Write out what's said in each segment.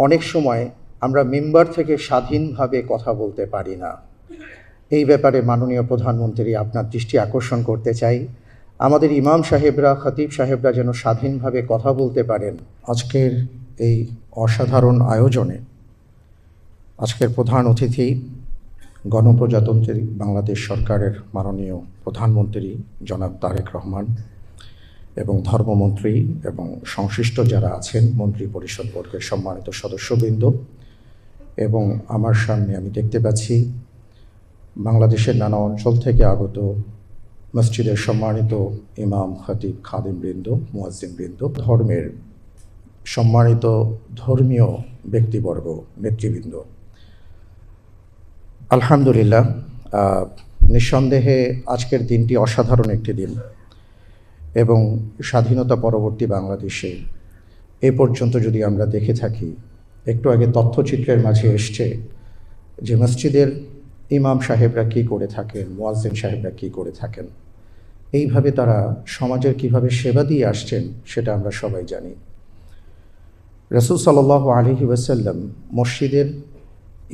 অনেক সময় আমরা মেম্বার থেকে স্বাধীনভাবে কথা বলতে পারি না। এই ব্যাপারে মাননীয় প্রধানমন্ত্রী আপনার দৃষ্টি আকর্ষণ করতে চাই। আমাদের ইমাম সাহেবরা, খতিব সাহেবরা যেন স্বাধীনভাবে কথা বলতে পারেন। আজকের এই অসাধারণ আয়োজনে আজকের প্রধান অতিথি গণপ্রজাতন্ত্রী বাংলাদেশ সরকারের মাননীয় প্রধানমন্ত্রী জনাব তারেক রহমান এবং ধর্মমন্ত্রী এবং সংশ্লিষ্ট যারা আছেন মন্ত্রী পরিষদ বর্গের সম্মানিত সদস্যবৃন্দ, এবং আমার সামনে আমি দেখতে পাচ্ছি বাংলাদেশের নানা অঞ্চল থেকে আগত মসজিদের সম্মানিত ইমাম, খতিব, খাদেমবৃন্দ, মুয়াজ্জিনবৃন্দ, ধর্মের সম্মানিত ধর্মীয় ব্যক্তিবর্গ, নেতৃবৃন্দ। আলহামদুলিল্লাহ, নিঃসন্দেহে আজকের দিনটি অসাধারণ একটি দিন এবং স্বাধীনতা পরবর্তী বাংলাদেশে এ পর্যন্ত যদি আমরা দেখে থাকি, একটু আগে তথ্যচিত্রের মাঝে এসছে যে মসজিদের ইমাম সাহেবরা কী করে থাকেন, মুয়াজ্জিন সাহেবরা কী করে থাকেন, এইভাবে তারা সমাজের কিভাবে সেবা দিয়ে আসছেন সেটা আমরা সবাই জানি। রাসূল সাল্লাল্লাহু আলাইহি ওয়াসাল্লাম মসজিদের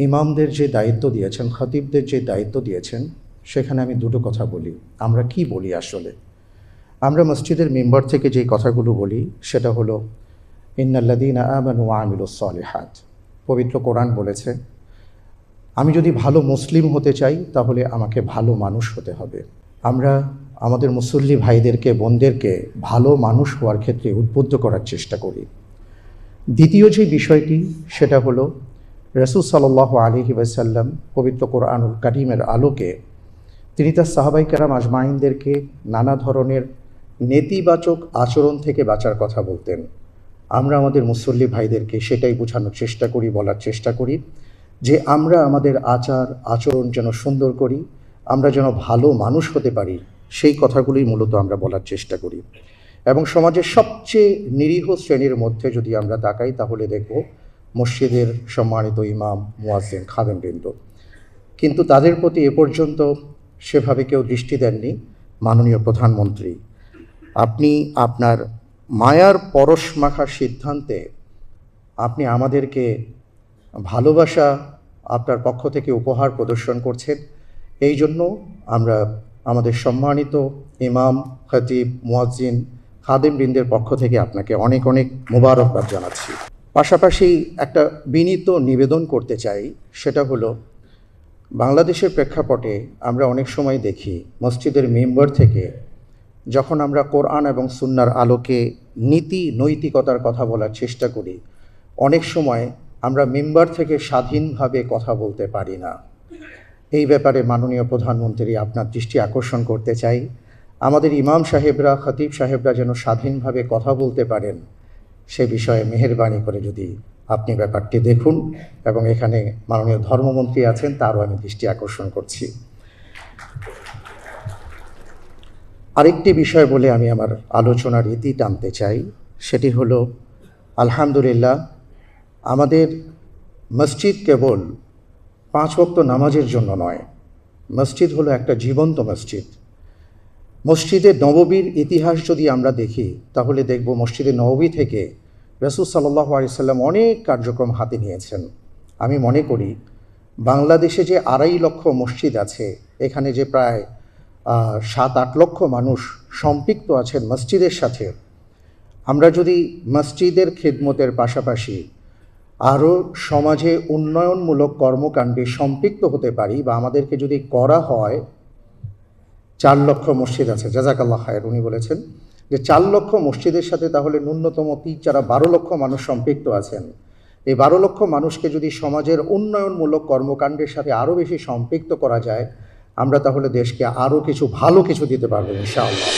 ইমামদের যে দায়িত্ব দিয়েছেন, খতিবদের যে দায়িত্ব দিয়েছেন, সেখানে আমি দুটো কথা বলি। আমরা কি বলি আসলে? আমরা মসজিদের মেম্বার থেকে যে কথাগুলো বলি সেটা হলো ইন্নাল্লাযীনা আমানু ওয়া আমিলুস সালিহাত। পবিত্র কোরআন বলেছে, আমি যদি ভালো মুসলিম হতে চাই তাহলে আমাকে ভালো মানুষ হতে হবে। আমরা আমাদের মুসল্লি ভাইদেরকে, বোনদেরকে ভালো মানুষ হওয়ার ক্ষেত্রে উদ্বুদ্ধ করার চেষ্টা করি। দ্বিতীয় যে বিষয়টি সেটা হলো রাসূল সাল্লাল্লাহু আলাইহি ওয়াসাল্লাম পবিত্র কোরআনুল কারীমের আলোকে তিনি তার সাহাবায়ে কেরাম আজমাইনদেরকে নানা ধরনের নেতিবাচক আচরণ থেকে বাঁচার কথা বলতেন। আমরা আমাদের মুসল্লি ভাইদেরকে সেটাই বোঝানোর চেষ্টা করি, বলার চেষ্টা করি যে আমরা আমাদের আচার আচরণ যেন সুন্দর করি, আমরা যেন ভালো মানুষ হতে পারি, সেই কথাগুলোই মূলত আমরা বলার চেষ্টা করি। এবং সমাজের সবচেয়ে নিরীহ শ্রেণীর মধ্যে যদি আমরা তাকাই তাহলে দেখব মসজিদের সম্মানিত ইমাম, মুয়াজ্জিন, খাদেমবৃন্দ। কিন্তু তাদের প্রতি এ পর্যন্ত সেভাবে কেউ দৃষ্টি দেননি। মাননীয় প্রধানমন্ত্রী, আপনি আপনার মায়ার পরশ মাখার সিদ্ধান্তে আপনি আমাদেরকে ভালোবাসা আপনার পক্ষ থেকে উপহার প্রদর্শন করছেন। এই জন্য আমরা আমাদের সম্মানিত ইমাম, খতিব, মুয়াজ্জিন, খাদেমবৃন্দের পক্ষ থেকে আপনাকে অনেক অনেক মোবারকবাদ জানাচ্ছি। পাশাপাশি একটা বিনীত নিবেদন করতে চাই, সেটা হলো বাংলাদেশের প্রেক্ষাপটে আমরা অনেক সময় দেখি মসজিদের মেম্বার থেকে যখন আমরা কোরআন এবং সুন্নাহর আলোকে নীতি নৈতিকতার কথা বলার চেষ্টা করি, অনেক সময় আমরা মেম্বার থেকে স্বাধীনভাবে কথা বলতে পারি না। এই ব্যাপারে মাননীয় প্রধানমন্ত্রী আপনার দৃষ্টি আকর্ষণ করতে চাই। আমাদের ইমাম সাহেবরা, খতিব সাহেবরা যেন স্বাধীনভাবে কথা বলতে পারেন, সে বিষয়ে মেহেরবানি করে যদি আপনি ব্যাপারটি দেখুন, এবং এখানে মাননীয় ধর্মমন্ত্রী আছেন, তারও আমি দৃষ্টি আকর্ষণ করছি। আরেকটি বিষয় বলে আমি আমার আলোচনার ইতি টানতে চাই, সেটি হলো আলহামদুলিল্লাহ, আমাদের মসজিদ কেবল 5 ওয়াক্ত নামাজের জন্য নয়, মসজিদ হলো একটা জীবন্ত মসজিদ। মসজিদে নববীর ইতিহাস যদি আমরা দেখি তাহলে দেখব মসজিদে নববী থেকে রাসূল সাল্লাল্লাহু আলাইহি ওয়াসাল্লাম অনেক কার্যক্রম হাতে নিয়েছেন। আমি মনে করি বাংলাদেশে যে 2.5 লক্ষ মসজিদ আছে, এখানে যে প্রায় 7-8 লক্ষ মানুষ সম্পৃক্ত আছেন মসজিদের সাথে, আমরা যদি মসজিদের খিদমতের পাশাপাশি আরও সমাজে উন্নয়নমূলক কর্মকাণ্ডে সম্পৃক্ত হতে পারি, বা আমাদেরকে যদি করা হয়, 4 লক্ষ মসজিদ আছে, জাযাকাল্লাহ খায়ের, উনি বলেছেন যে 4 লক্ষ মসজিদের সাথে তাহলে ন্যূনতম 12 লক্ষ মানুষ সম্পৃক্ত আছেন। এই 12 লক্ষ মানুষকে যদি সমাজের উন্নয়নমূলক কর্মকাণ্ডের সাথে আরও বেশি সম্পৃক্ত করা যায়, আমরা তাহলে দেশকে আরও কিছু ভালো কিছু দিতে পারবো ইনশাআল্লাহ।